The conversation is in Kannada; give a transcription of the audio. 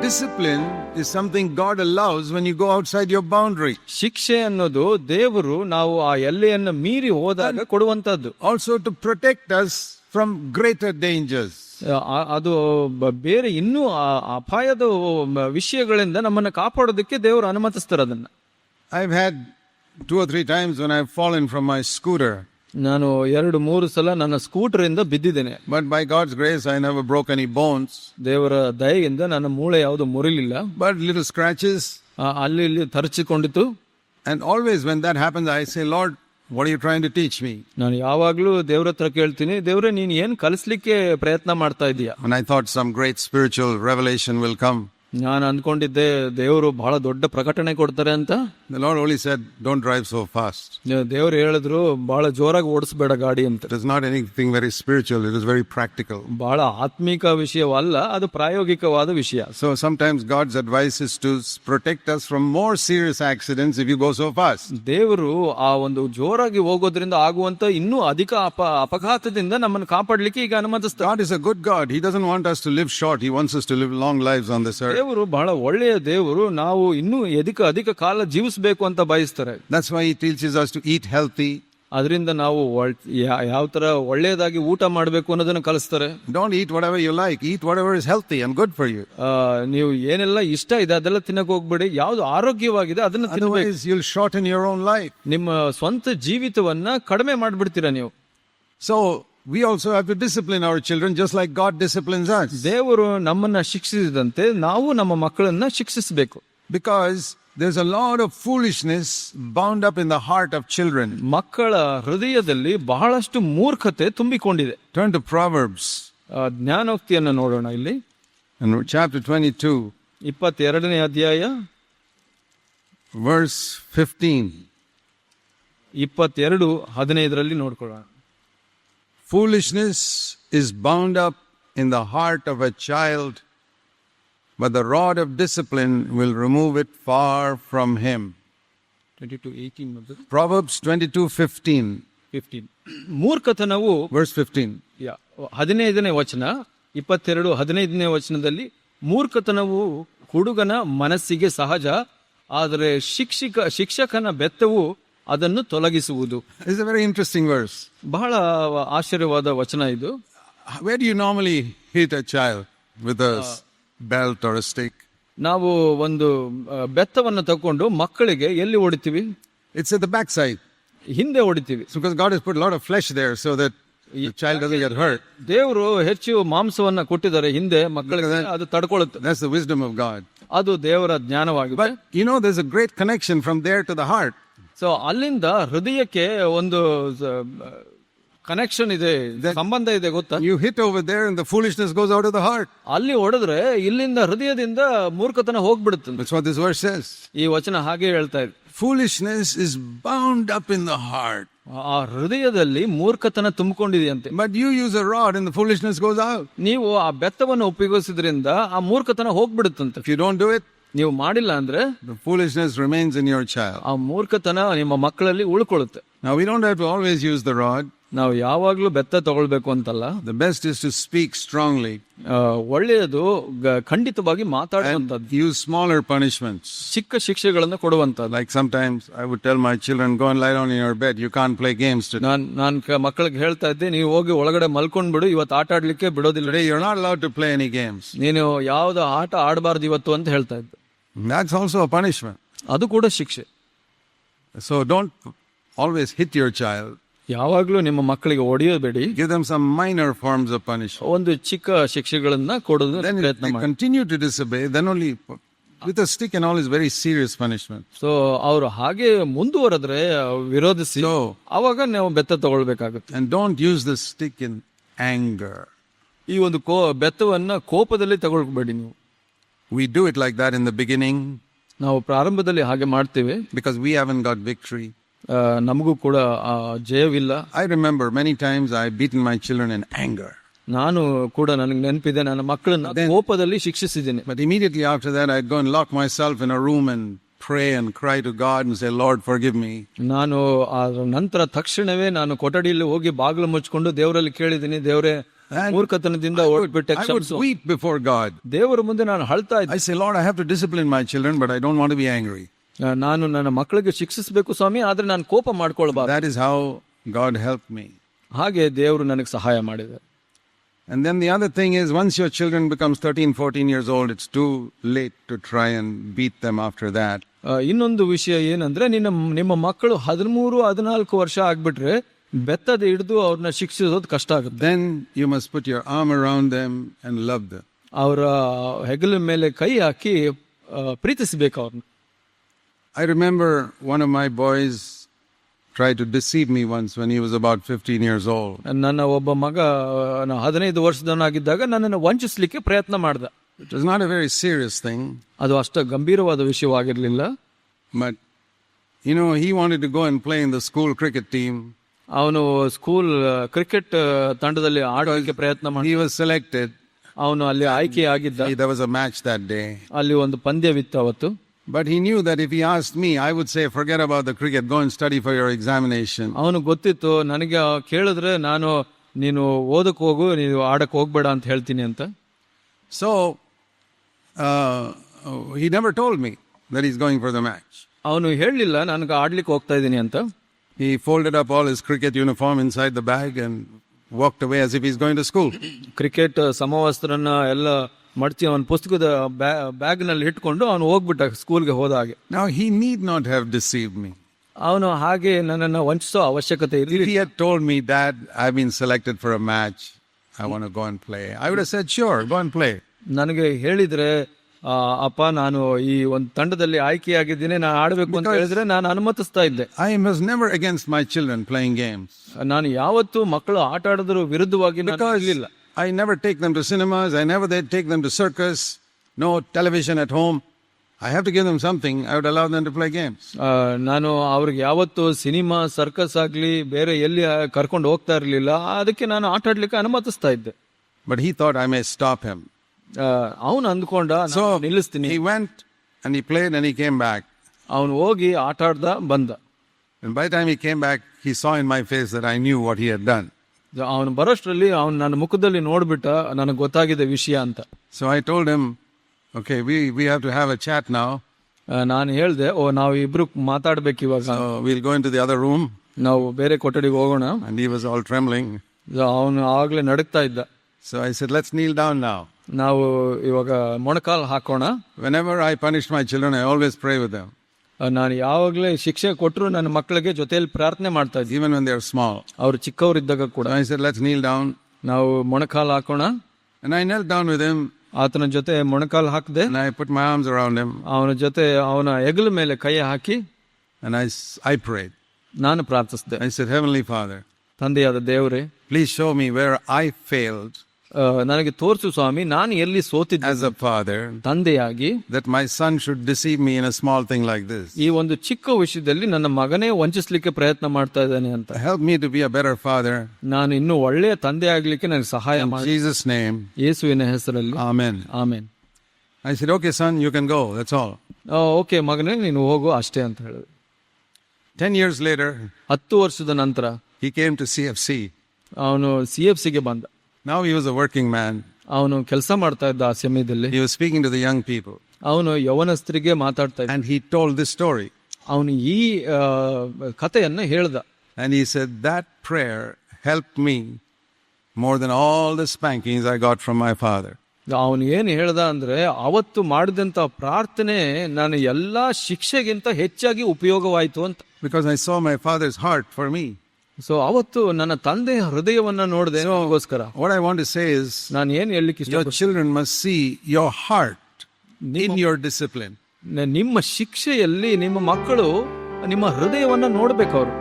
discipline is something God allows when you go outside your boundary. ಶಿಕ್ಷೆ ಅನ್ನೋದು ದೇವರು ನಾವು ಆ ಎಲ್ಲೆಯನ್ನು ಮೀರಿ ಹೋದಾಗ ಕೊಡುವಂತದ್ದು. Also to protect us from greater dangers. ಅದು ಬೇರೆ ಇನ್ನೂ ಅಪಾಯದ ವಿಷಯಗಳಿಂದ ನಮ್ಮನ್ನು ಕಾಪಾಡೋದಕ್ಕೆ ದೇವರು ಅನುಮತಿಸ್ತಾರೆ ಅದನ್ನ. I've had 2 or 3 times when I've fallen from my scooter. ನಾನು 2-3 ಸಲ ನನ್ನ ಸ್ಕೂಟರ್ ಇಂದ ಬಿದ್ದಿದ್ದೇನೆ. But by God's grace I never broke any bones. ದೇವರ ದಯೆಯಿಂದ ನನ್ನ ಮೂಳೆ ಯಾವುದು ಮುರಿಲಿಲ್ಲ. But little scratches. ಅಲ್ಲಿ ಇಲ್ಲಿ ತರಚಿಕೊಂಡಿತು. And always when that happens I say, Lord, what are you trying to teach me? ನಾನು ಯಾವಾಗ್ಲೂ ದೇವರ ಹತ್ರ ಕೇಳ್ತೀನಿ, ದೇವರೇ ನೀನು ಏನು ಕಲಿಸ್ಲಿಕ್ಕೆ ಪ್ರಯತ್ನ ಮಾಡ್ತಾ ಇದೀಯಾ? And I thought some great spiritual revelation will come. ನಾನು ಅನ್ಕೊಂಡಿದ್ದೆ ದೇವರು ಬಹಳ ದೊಡ್ಡ ಪ್ರಕಟಣೆ ಕೊಡ್ತಾರೆ ಅಂತ. The Lord only said, don't drive so fast. ದೇವರು ಹೇಳಿದ್ರು ಬಹಳ ಜೋರಾಗಿ ಓಡಿಸಬೇಡ ಗಾಡಿ ಅಂತ. It is not anything very spiritual, it is very practical. ಬಹಳ ಆತ್ಮಿಕ ವಿಷಯವಲ್ಲ, ಅದು ಪ್ರಾಯೋಗಿಕವಾದ ವಿಷಯ. So sometimes God's advice is to protect us from more serious accidents if you go so fast. ದೇವರು ಆ ಒಂದು ಜೋರಾಗಿ ಹೋಗೋದ್ರಿಂದ ಆಗುವಂತ ಇನ್ನೂ ಅಧಿಕ ಅಪಘಾತದಿಂದ ನಮ್ಮನ್ನು ಕಾಪಾಡಲಿಕ್ಕೆ ಈಗ ಅನುಮತಿಸ್ತಾರೆ. God is a good God. He doesn't want us to live short. He wants us to live long lives on this earth. ದೇವರು ಬಹಳ ಒಳ್ಳೆಯ ದೇವರು, ನಾವು ಇನ್ನೂ ಅಧಿಕ ಕಾಲ ಜೀವಿಸಬೇಕು ಅಂತ ಬಯಸ್ತಾರೆ. That's why he teaches us to eat healthy. ಅದರಿಂದ ನಾವು ಯಾವ ತರ ಒಳ್ಳೆಯದಾಗಿ ಊಟ ಮಾಡಬೇಕು ಅನ್ನೋದನ್ನ ಕಲಿಸ್ತಾರೆ. Don't eat whatever you like. Eat whatever is healthy and good for you. ನೀವು ಏನೆಲ್ಲ ಇಷ್ಟ ಇದೆ ಅದೆಲ್ಲ ತಿನ್ನಕ್ಕೆ ಹೋಗ್ಬೇಡಿ, ಯಾವ್ದು ಆರೋಗ್ಯವಾಗಿದೆ ಅದನ್ನ ತಿನ್ನಬೇಕು. Otherwise you'll shorten your own life. ನಿಮ್ಮ ಸ್ವಂತ ಜೀವಿತವನ್ನ ಕಡಿಮೆ ಮಾಡ್ಬಿಡ್ತೀರಾ ನೀವು. So we also have to discipline our children just like God disciplines us. ದೇವರು ನಮ್ಮನ್ನ ಶಿಕ್ಷಿಸಿದಂತೆ ನಾವು ನಮ್ಮ ಮಕ್ಕಳನ್ನ ಶಿಕ್ಷಿಸಬೇಕು. Because there's a lot of foolishness bound up in the heart of children. ಮಕ್ಕಳ ಹೃದಯದಲ್ಲಿ ಬಹಳಷ್ಟು ಮೂರ್ಖತೆ ತುಂಬಿಕೊಂಡಿದೆ. Turn to Proverbs. ಜ್ಞಾನೋಕ್ತಿಯನ್ನು ನೋಡೋಣ ಇಲ್ಲಿ. In chapter 22, 22ನೇ ಅಧ್ಯಾಯ verse 15. 22:15 ನೋಡ್ಕೊಳ್ಳೋಣ. Foolishness is bound up in the heart of a child, but the rod of discipline will remove it far from him. 22:18 Proverbs 22:15. ಮೂರ್ಖತನವು verse 15. 15ನೇ ವಚನ, 22:15ನೇ ವಚನದಲ್ಲಿ ಮೂರ್ಖತನವು ಹುಡುಗನ ಮನಸ್ಸಿಗೆ ಸಹಜ, ಆದರೆ ಶಿಕ್ಷಕನ ಬೆತ್ತವು ಅದನ್ನು ತೊಲಗಿಸುವುದು. It's a very interesting verse. ಬಹಳ ಆಶ್ಚರ್ಯವಾದ ವಚನ ಇದು. Where do you normally hit a child? With a belt or a stick? ನಾವು ಒಂದು ಬೆತ್ತವನ್ನು ತಕೊಂಡು ಮಕ್ಕಳಿಗೆ ಎಲ್ಲಿ ಹೊಡಿತೀವಿ? It's at the back side. ಹಿಂದೆ ಹೊಡಿತೀವಿ. Because God has put a lot of flesh there so that the child doesn't get hurt. ದೇವರು ಹೆಚ್ಚು ಮಾಂಸವನ್ನ ಕೊಟ್ಟಿದ್ದಾರೆ ಹಿಂದೆ ಮಕ್ಕಳಿಗೆ, ಅದು ತಡ್ಕೊಳ್ಳುತ್ತೆ. That's the wisdom of God. ಅದು ದೇವರ ಜ್ಞಾನವಾಗಿದೆ. But you know there's a great connection from there to the heart. So ಅಲ್ಲಿಂದ ಹೃದಯಕ್ಕೆ ಒಂದು ಕನೆಕ್ಷನ್ ಇದೆ, ಸಂಬಂಧ ಇದೆ, ಗೊತ್ತಾ? You hit over there and the foolishness goes out of the heart. ಅಲ್ಲಿ ಹೊಡೆದ್ರೆ ಇಲ್ಲಿಂದ ಹೃದಯದಿಂದ ಮೂರ್ಖತನ ಹೋಗ್ಬಿಡುತ್ತೆ. That's what this verse says. ಈ ವಚನ ಹಾಗೆ ಹೇಳ್ತಾ ಇದೆ. Foolishness is bound up in the heart. ಆ ಹೃದಯದಲ್ಲಿ ಮೂರ್ಖತನ ತುಂಬಿಕೊಂಡಿದೆಯಂತೆ. But you use a rod and the foolishness goes out. ನೀವು ಆ ಬೆತ್ತವನ್ನು ಉಪಯೋಗಿಸಿದ್ರಿಂದ ಆ ಮೂರ್ಖತನ ಹೋಗ್ಬಿಡುತ್ತಂತೆ. If you don't do it, ನೀವು ಮಾಡಿಲ್ಲ ಅಂದ್ರೆ the foolishness remains in your child. ಆ ಮೂರ್ಖತನ ನಿಮ್ಮ ಮಕ್ಕಳಲ್ಲಿ ಉಳ್ಕೊಳ್ಳುತ್ತೆ. Now we don't have to always use the rod. ನಾವು ಯಾವಾಗ್ಲೂ ಬೆತ್ತ ತಗೊಳ್ಬೇಕು ಅಂತಲ್ಲ. The best is to speak strongly. ಒಳ್ಳೆಯದು ಖಂಡಿತವಾಗಿ ಮಾತಾಡುವಂತದ್ದು. Use smaller punishments. ಚಿಕ್ಕ ಶಿಕ್ಷೆಗಳನ್ನು ಕೊಡುವಂತದ್ದು. Like sometimes I would tell my children, go and lie down in your bed. You can't play games today. ನಾನು ಮಕ್ಕಳಿಗೆ ಹೇಳ್ತಾ ಇದ್ದೆ, ನೀವು ಹೋಗಿ ಒಳಗಡೆ ಮಲ್ಕೊಂಡ್ಬಿಡು, ಇವತ್ತು ಆಟ ಆಡ್ಲಿಕ್ಕೆ ಬಿಡೋದಿಲ್ಲ. Today you're not allowed to play any games. ನೀನು ಯಾವ್ದು ಆಟ ಆಡಬಾರ್ದು ಇವತ್ತು ಅಂತ ಹೇಳ್ತಾ ಇದ್ದೆ. That's also a punishment. ಅದು ಕೂಡ ಶಿಕ್ಷೆ. So don't always hit your child. ಯಾವಾಗ್ಲೂ ನಿಮ್ಮ ಮಕ್ಕಳಿಗೆ ಹೊಡೆಯಬೇಡಿ. Give them some minor forms of punishment. ಒಂದು ಚಿಕ್ಕ ಶಿಕ್ಷೆಗಳನ್ನ ಕೊಡೋದು ಪ್ರಯತ್ನ ಮಾಡಿ. Continue to disobey, then only with a stick and all is very serious punishment. So ಅವರು ಹಾಗೆ ಮುಂದುವರೆದ್ರೆ ವಿರೋಧಿಸಿ, ಅವಾಗ ನಾವು ಬೆತ್ತ ತಗೊಳ್ಬೇಕಾಗುತ್ತೆ. And don't use the stick in anger. ಈ ಒಂದು ಬೆತ್ತವನ್ನ ಕೋಪದಲ್ಲಿ ತಗೊಳ್ಬೇಡಿ ನೀವು. We do it like that in the beginning. ನಾವು ಪ್ರಾರಂಭದಲ್ಲಿ ಹಾಗೆ ಮಾಡ್ತೇವೆ. Because we haven't got victory. ನಮಗೂ ಕೂಡ ಜಯವಿಲ್ಲ. I remember many times I beaten my children in anger. ನಾನು ಕೂಡ ನನಗೆ ನೆನಪಿದೆ, ನನ್ನ ಮಕ್ಕಳನ್ನ ಕೋಪದಲ್ಲಿ ಶಿಕ್ಷಿಸಿದ್ದೇನೆ. But immediately after that I'd go and lock myself in a room and pray and cry to God and say, Lord, forgive me. ನಾನು ನಂತರ ತಕ್ಷಣವೇ ನಾನು ಕೊಠಡಿಯಲ್ಲಿ ಹೋಗಿ ಬಾಗಿಲು ಮುಚ್ಕೊಂಡು ದೇವರಲ್ಲಿ ಕೇಳಿದ್ದೀನಿ, ದೇವರೇ ಮೂರ್ಖತನದಿಂದ ಓಡ್ಬಿಟ್ಟೆ I would ಕ್ಷಮಿಸು. weep before God. ದೇವರ ಮುಂದೆ ನಾನು ಅಳ್ತಾ ಇದ್ದೆ. I say, Lord, I have to discipline my children, but I don't want to be angry. ನಾನು ನನ್ನ ಮಕ್ಕಳಿಗೆ ಶಿಕ್ಷಿಸಬೇಕು ಸ್ವಾಮಿ, ಆದ್ರೆ ನಾನು ಕೋಪ ಮಾಡ್ಕೊಳ್ಬಾರ್ದು. That is how God helped me. ಹಾಗೆ ದೇವರು ನನಗೆ ಸಹಾಯ ಮಾಡಿದ್ದಾರೆ. And then the other thing is, once your children becomes 13, 14 years old, it's too late to try and beat them after that. ಇನ್ನೊಂದು ವಿಷಯ ಏನಂದ್ರೆ, ನಿಮ್ಮ ಮಕ್ಕಳು 13-14 ವರ್ಷ ಆಗ್ಬಿಟ್ರೆ ಬೆತ್ತದ ಹಿಡಿದು ಅವ್ರನ್ನ ಶಿಕ್ಷಿಸೋದು ಕಷ್ಟ ಆಗುತ್ತೆ. Then you must put your arm around them and love them. ಅವರ ಹೆಗಲ ಮೇಲೆ ಕೈ ಹಾಕಿ ಪ್ರೀತಿಸಬೇಕು ಅವ್ರನ್ನ. I remember one of my boys tried to deceive me once when he was about 15 years old. ನನ್ನ ಒಬ್ಬ ಮಗ 15 ವರ್ಷದವನಾಗಿದ್ದಾಗ ನನ್ನನ್ನು ವಂಚಿಸಲಿಕ್ಕೆ ಪ್ರಯತ್ನ ಮಾಡ್ದ. It was not a very serious thing. ಅದು ಅಷ್ಟು ಗಂಭೀರವಾದ ವಿಷಯವಾಗಿರಲಿಲ್ಲ. But, he wanted to go and play in the school cricket team. ಅವನು ಸ್ಕೂಲ್ ಕ್ರಿಕೆಟ್ ತಂಡದಲ್ಲಿ ಆಡೋಕೆ ಪ್ರಯತ್ನ ಮಾಡಿ He was selected. ಅವನು ಅಲ್ಲಿ ಆಯ್ಕೆ ಆಗಿದ್ದ. There was a match that day. ಅಲ್ಲಿ ಒಂದು ಪಂದ್ಯವಿತ್ತು ಅವತ್ತು. But he knew that if he asked me, I would say, forget about the cricket, go and study for your examination. ಅವನು ಗೊತ್ತಿತ್ತು ನನಗೆ ಕೇಳಿದ್ರೆ ನೀನು ಓದಕ್ಕೆ ಹೋಗು, ನೀನು ಆಡಕ್ಕೆ ಹೋಗ್ಬೇಡ ಅಂತ ಹೇಳ್ತೀನಿ ಅಂತ. So he never told me that he's going for the match. ಅವನು ಹೇಳಲಿಲ್ಲ ನನಗೆ ಆಡ್ಲಿಕ್ಕೆ ಹೋಗ್ತಾ ಇದ್ದೀನಿ ಅಂತ. He folded up all his cricket uniform inside the bag and walked away as if he's going to school. Cricket ಸಮವಸ್ತ್ರನ ಎಲ್ಲ ಮಡಚಿ ಅವನ ಪುಸ್ತಕದ ಬ್ಯಾಗ್ ನಲ್ಲಿ ಇಟ್ಕೊಂಡು ಅವನು ಹೋಗ್ಬಿಟ್ಟ ಸ್ಕೂಲ್ಗೆ ಹೋದ ಹಾಗೆ. Now he need not have deceived me. ಅವನು ಹಾಗೆ ನನ್ನನ್ನು ವಂಚಿಸೋ ಅವಶ್ಯಕತೆ ಇರಲಿಲ್ಲ. If he had told me, Dad, I've been selected for a match, I want to go and play, I would have said, sure, go and play. ನನಗೆ ಹೇಳಿದ್ರೆ, ಅಪ್ಪ ನಾನು ಈ ಒಂದು ತಂಡದಲ್ಲಿ ಆಯ್ಕೆಯಾಗಿದ್ದೀನಿ, ನಾನು ಆಡಬೇಕು ಅಂತ ಹೇಳಿದ್ರೆ ನಾನು ಅನುಮತಿಸ್ತಾ ಇದ್ದೆ. I was never against my children playing games. ನಾನು ಯಾವತ್ತೂ ಮಕ್ಕಳು ಆಟ ಆಡೋದ್ರ ವಿರುದ್ಧವಾಗಿ ಇರಲಿಲ್ಲ. I never take them to cinemas, I never take them to circus, no television at home. I have to give them something. I would allow them to play games. ನಾನು ಅವ್ರಿಗೆ ಯಾವತ್ತು ಸಿನಿಮಾ, ಸರ್ಕಸ್ ಆಗ್ಲಿ ಬೇರೆ ಎಲ್ಲಿ ಕರ್ಕೊಂಡು ಹೋಗ್ತಾ ಇರಲಿಲ್ಲ. ಅದಕ್ಕೆ ನಾನು ಆಟ ಆಡ್ಲಿಕ್ಕೆ ಅನುಮತಿಸ್ತಾ ಇದ್ದೆ. But he thought I may stop him. ಅವನು ಅಂದ್ಕೊಂಡ ನಿಲ್ಲಿಸ್ತೀನಿ. He went and he played and he came back. ಅವನು ಹೋಗಿ ಆಟ ಆಡ್ದ ಬಂದ. And by the time he came back, he saw in my face that I knew what he had done. ಅವನು ಬರೋಷ್ಟರಲ್ಲಿ ಅವನು ನನ್ನ ಮುಖದಲ್ಲಿ ನೋಡ್ಬಿಟ್ಟ ನನಗೆ ಗೊತ್ತಾಗಿದೆ ವಿಷಯ ಅಂತ. So I told him, okay, we have to have a chat now. ನಾನು ಹೇಳ್ದೆ, ನಾವು ಇಬ್ರು ಮಾತಾಡ್ಬೇಕು ಇವಾಗ. So we'll go into the other room. ನಾವು ಬೇರೆ ಕೊಠಡಿಗೆ ಹೋಗೋಣ. And he was all trembling. ಅವನು ಆಗ್ಲೇ ನಡುಗ್ತಾ ಇದ್ದ. So I said, let's kneel down now. ನಾವು ಇವಾಗ ಮೊಣಕಾಲು ಹಾಕೋಣ. Whenever I punish my children, I always pray with them. ನಾನು ಯಾವಾಗಲೇ ಶಿಕ್ಷೆ ಕೊಟ್ಟರು ನನ್ನ ಮಕ್ಕಳಿಗೆ ಜೊತೆಯಲ್ಲಿ ಪ್ರಾರ್ಥನೆ ಮಾಡ್ತಾ ಇದ್ದೆ, even when they are small. ಅವರು ಚಿಕ್ಕವರಿದ್ದಾಗ ಕೂಡ. I said, let's kneel down. ನಾವು ಮೊಣಕಾಲು ಹಾಕೋಣ. And I knelt down with him. ಆತನ ಜೊತೆ ಮೊಣಕಾಲು ಹಾಕಿದೆ. And I put my arms around him. ಅವನ ಜೊತೆ ಅವನ ಹೆಗಲ ಮೇಲೆ ಕೈ ಹಾಕಿ and I prayed. ನಾನು ಪ್ರಾರ್ಥಿಸಿದೆ. I said, Heavenly Father, ತಂದೆಯಾದ ದೇವರೇ, please show me where I failed. ನನಗೆ ತೋರಿಸು ಸ್ವಾಮಿ, ನಾನು ಎಲ್ಲಿ ಸೋತಿದ್ದೆ as a father, ತಂದೆಯಾಗಿ, that my son should deceive me in a small thing like this. ಈ ಒಂದು ಚಿಕ್ಕ ವಿಷಯದಲ್ಲಿ ನನ್ನ ಮಗನೇ ವಂಚಿಸಲಿಕ್ಕೆ ಪ್ರಯತ್ನ ಮಾಡ್ತಾ ಇದ್ದಾನೆ ಅಂತ. Help me to be a better father. ನಾನು ಇನ್ನೂ ಒಳ್ಳೆಯ ತಂದೆ ಆಗ್ಲಿಕ್ಕೆ ನನಗೆ ಸಹಾಯ ಮಾಡಿ. In Jesus' name. ಯೇಸುವಿನ ಹೆಸರಲ್ಲಿ. Amen. Amen. I said, okay son, you can go. That's all. Okay ಮಗನೇ, ನೀನು ಹೋಗು ಅಷ್ಟೇ ಅಂತ ಹೇಳಿದೆ. 10 years later, 10 ವರ್ಷದ ನಂತರ he came to CFC. ಅವನು CFCಗೆ ಬಂದ. Now he was a working man. ಅವನು ಕೆಲಸ ಮಾಡ್ತಾ ಇದ್ದ ಆ ಸಮಯದಲ್ಲಿ. He was speaking to the young people. ಅವನು ಯೌವನಸ್ಥರಿಗೆ ಮಾತಾಡ್ತಾ ಇದ್ದ. And he told this story. ಅವನು ಈ ಕಥೆಯನ್ನು ಹೇಳ್ದ. And he said, that prayer helped me more than all the spankings I got from my father. ಅವನು ಏನು ಹೇಳ್ದ ಅಂದ್ರೆ, ಅವತ್ತು ಮಾಡಿದಂತ ಪ್ರಾರ್ಥನೆ ನಾನು ಎಲ್ಲಾ ಶಿಕ್ಷೆಗಿಂತ ಹೆಚ್ಚಾಗಿ ಉಪಯೋಗವಾಯಿತು ಅಂತ. Because I saw my father's heart for me. So ಅವತ್ತು ನನ್ನ ತಂದೆಯ ಹೃದಯವನ್ನ ನೋಡಿದೆ. What I want to say is, ನಾನು ಏನು ಹೇಳಲಿಕ್ಕೆ your children must see your heart in your discipline. ನಿಮ್ಮ ಶಿಕ್ಷೆಯಲ್ಲಿ ನಿಮ್ಮ ಮಕ್ಕಳು ನಿಮ್ಮ ಹೃದಯವನ್ನ ನೋಡ್ಬೇಕು ಅವರು.